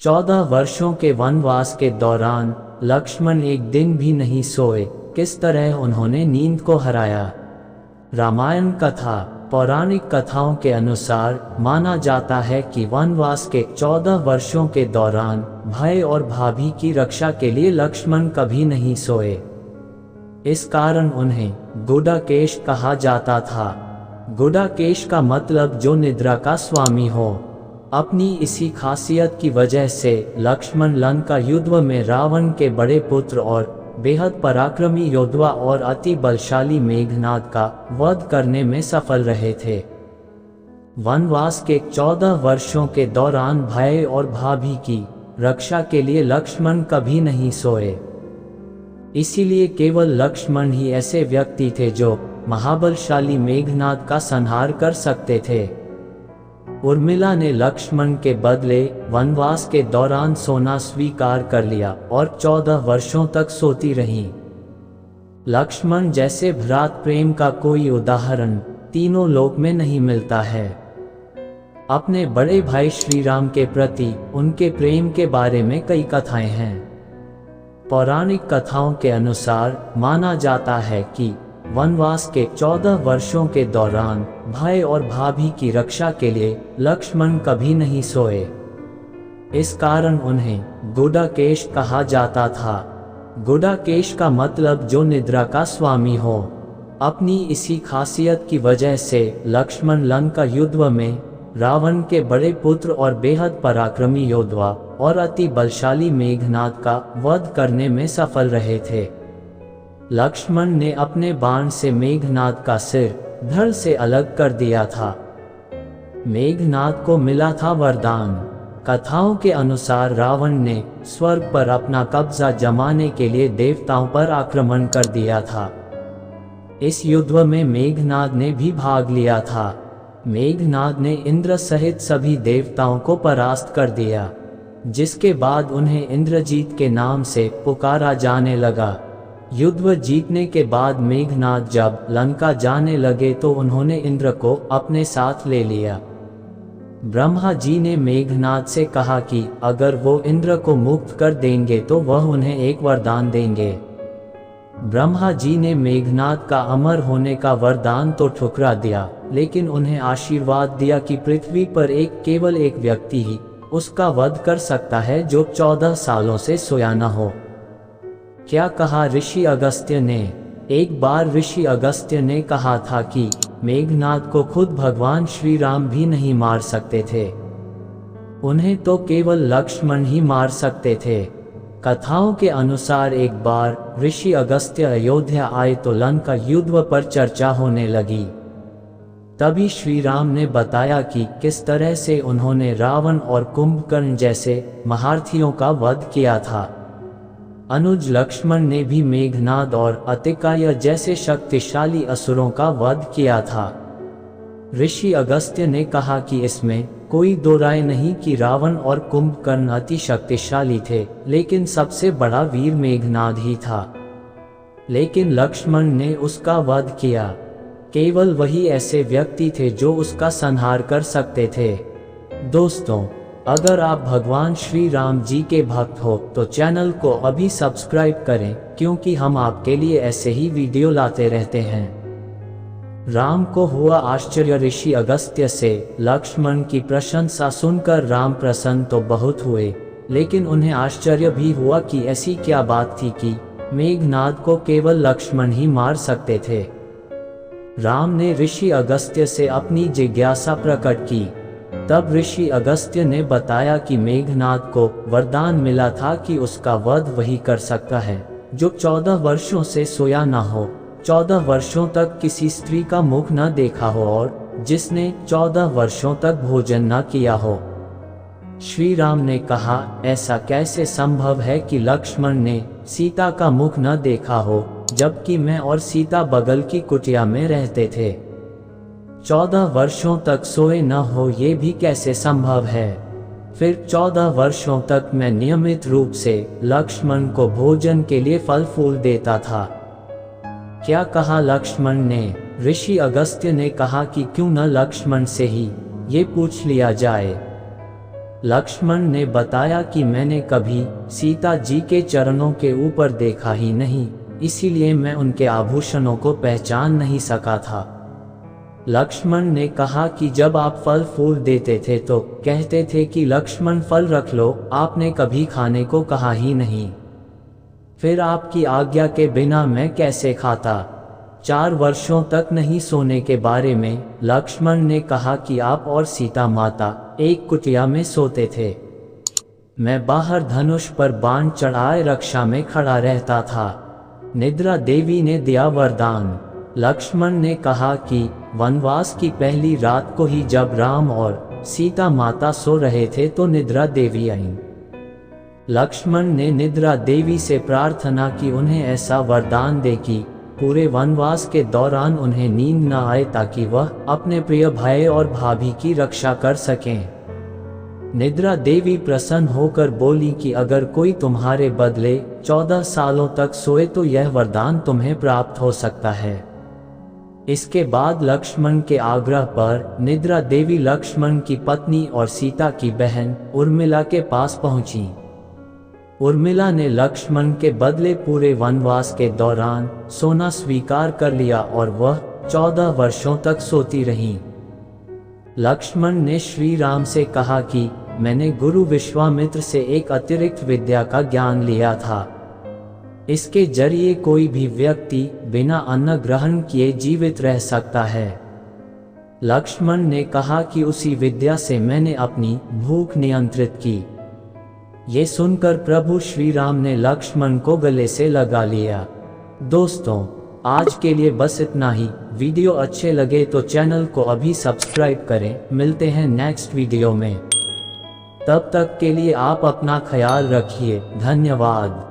14 वर्षों के वनवास के दौरान लक्ष्मण एक दिन भी नहीं सोए। किस तरह उन्होंने नींद को हराया। रामायण कथा। पौराणिक कथाओं के अनुसार माना जाता है कि वनवास के 14 वर्षों के दौरान भाई और भाभी की रक्षा के लिए लक्ष्मण कभी नहीं सोए। इस कारण उन्हें गुडाकेश कहा जाता था। गुडाकेश का मतलब जो निद्रा का स्वामी हो। अपनी इसी खासियत की वजह से लक्ष्मण लंका युद्ध में रावण के बड़े पुत्र और बेहद पराक्रमी योद्धा और अति बलशाली मेघनाद का वध करने में सफल रहे थे। वनवास के 14 वर्षों के दौरान भाई और भाभी की रक्षा के लिए लक्ष्मण कभी नहीं सोए। इसीलिए केवल लक्ष्मण ही ऐसे व्यक्ति थे जो महाबलशाली मेघनाद का संहार कर सकते थे। उर्मिला ने लक्ष्मण के बदले वनवास के दौरान सोना स्वीकार कर लिया और 14 वर्षों तक सोती रहीं। लक्ष्मण जैसे भ्रात प्रेम का कोई उदाहरण तीनों लोक में नहीं मिलता है। अपने बड़े भाई श्री राम के प्रति उनके प्रेम के बारे में कई कथाएं हैं। पौराणिक कथाओं के अनुसार माना जाता है कि वनवास के 14 वर्षों के दौरान भाई और भाभी की रक्षा के लिए लक्ष्मण कभी नहीं सोए। इस कारण उन्हें गुडाकेश कहा जाता था। गुडाकेश का मतलब जो निद्रा का स्वामी हो। अपनी इसी खासियत की वजह से लक्ष्मण लंका युद्ध में रावण के बड़े पुत्र और बेहद पराक्रमी योद्धा और अति बलशाली मेघनाद का वध करने में सफल रहे थे। लक्ष्मण ने अपने बाण से मेघनाद का सिर धड़ से अलग कर दिया था। मेघनाद को मिला था वरदान। कथाओं के अनुसार रावण ने स्वर्ग पर अपना कब्जा जमाने के लिए देवताओं पर आक्रमण कर दिया था। इस युद्ध में मेघनाद ने भी भाग लिया था। मेघनाद ने इंद्र सहित सभी देवताओं को परास्त कर दिया, जिसके बाद उन्हें इंद्रजीत के नाम से पुकारा जाने लगा। युद्ध जीतने के बाद मेघनाद जब लंका जाने लगे तो उन्होंने इंद्र को अपने साथ ले लिया। ब्रह्मा जी ने मेघनाद से कहा कि अगर वो इंद्र को मुक्त कर देंगे तो वह उन्हें एक वरदान देंगे। ब्रह्मा जी ने मेघनाद का अमर होने का वरदान तो ठुकरा दिया, लेकिन उन्हें आशीर्वाद दिया कि पृथ्वी पर केवल एक व्यक्ति ही उसका वध कर सकता है जो 14 सालों से सोया न हो। क्या कहा ऋषि अगस्त्य ने। एक बार ऋषि अगस्त्य ने कहा था कि मेघनाद को खुद भगवान श्री राम भी नहीं मार सकते थे, उन्हें तो केवल लक्ष्मण ही मार सकते थे। कथाओं के अनुसार एक बार ऋषि अगस्त्य अयोध्या आए तो लंका युद्ध पर चर्चा होने लगी। तभी श्री राम ने बताया कि किस तरह से उन्होंने रावण और कुंभकर्ण जैसे महारथियों का वध किया था। अनुज लक्ष्मण ने भी मेघनाद और अतिकाय जैसे शक्तिशाली असुरों का वध किया था। ऋषि अगस्त्य ने कहा कि इसमें कोई दो राय नहीं कि रावण और कुंभकर्ण अति शक्तिशाली थे, लेकिन सबसे बड़ा वीर मेघनाद ही था। लेकिन लक्ष्मण ने उसका वध किया। केवल वही ऐसे व्यक्ति थे जो उसका संहार कर सकते थे। दोस्तों, अगर आप भगवान श्री राम जी के भक्त हो तो चैनल को अभी सब्सक्राइब करें, क्योंकि हम आपके लिए ऐसे ही वीडियो लाते रहते हैं। राम को हुआ आश्चर्य। ऋषि अगस्त्य से लक्ष्मण की प्रशंसा सुनकर राम प्रसन्न तो बहुत हुए, लेकिन उन्हें आश्चर्य भी हुआ कि ऐसी क्या बात थी कि मेघनाद को केवल लक्ष्मण ही मार सकते थे। राम ने ऋषि अगस्त्य से अपनी जिज्ञासा प्रकट की। तब ऋषि अगस्त्य ने बताया कि मेघनाद को वरदान मिला था कि उसका वध वही कर सकता है जो 14 वर्षों से सोया न हो, 14 वर्षों तक किसी स्त्री का मुख न देखा हो और जिसने 14 वर्षों तक भोजन न किया हो। श्री राम ने कहा, ऐसा कैसे संभव है कि लक्ष्मण ने सीता का मुख न देखा हो, जबकि मैं और सीता बगल की कुटिया में रहते थे। 14 वर्षों तक सोए न हो ये भी कैसे संभव है। फिर 14 वर्षों तक मैं नियमित रूप से लक्ष्मण को भोजन के लिए फल फूल देता था। क्या कहा लक्ष्मण ने। ऋषि अगस्त्य ने कहा कि क्यों न लक्ष्मण से ही ये पूछ लिया जाए। लक्ष्मण ने बताया कि मैंने कभी सीता जी के चरणों के ऊपर देखा ही नहीं, इसीलिए मैं उनके आभूषणों को पहचान नहीं सका था। लक्ष्मण ने कहा कि जब आप फल फूल देते थे तो कहते थे कि लक्ष्मण फल रख लो, आपने कभी खाने को कहा ही नहीं। फिर आपकी आज्ञा के बिना मैं कैसे खाता। 4 वर्षों तक नहीं सोने के बारे में लक्ष्मण ने कहा कि आप और सीता माता एक कुटिया में सोते थे। मैं बाहर धनुष पर बाण चढ़ाए रक्षा में खड़ा रहता था। निद्रा देवी ने दिया वरदान। लक्ष्मण ने कहा कि वनवास की पहली रात को ही जब राम और सीता माता सो रहे थे तो निद्रा देवी आईं। लक्ष्मण ने निद्रा देवी से प्रार्थना की उन्हें ऐसा वरदान दे कि पूरे वनवास के दौरान उन्हें नींद न आए, ताकि वह अपने प्रिय भाई और भाभी की रक्षा कर सकें। निद्रा देवी प्रसन्न होकर बोली कि अगर कोई तुम्हारे बदले 14 सालों तक सोए तो यह वरदान तुम्हें प्राप्त हो सकता है। इसके बाद लक्ष्मण के आग्रह पर निद्रा देवी लक्ष्मण की पत्नी और सीता की बहन उर्मिला के पास पहुंची। उर्मिला ने लक्ष्मण के बदले पूरे वनवास के दौरान सोना स्वीकार कर लिया और वह 14 वर्षों तक सोती रहीं। लक्ष्मण ने श्री राम से कहा कि मैंने गुरु विश्वामित्र से एक अतिरिक्त विद्या का ज्ञान लिया था। इसके जरिए कोई भी व्यक्ति बिना अन्न ग्रहण किए जीवित रह सकता है। लक्ष्मण ने कहा कि उसी विद्या से मैंने अपनी भूख नियंत्रित की। ये सुनकर प्रभु श्री राम ने लक्ष्मण को गले से लगा लिया। दोस्तों, आज के लिए बस इतना ही। वीडियो अच्छे लगे तो चैनल को अभी सब्सक्राइब करें। मिलते हैं नेक्स्ट वीडियो में। तब तक के लिए आप अपना ख्याल रखिए। धन्यवाद।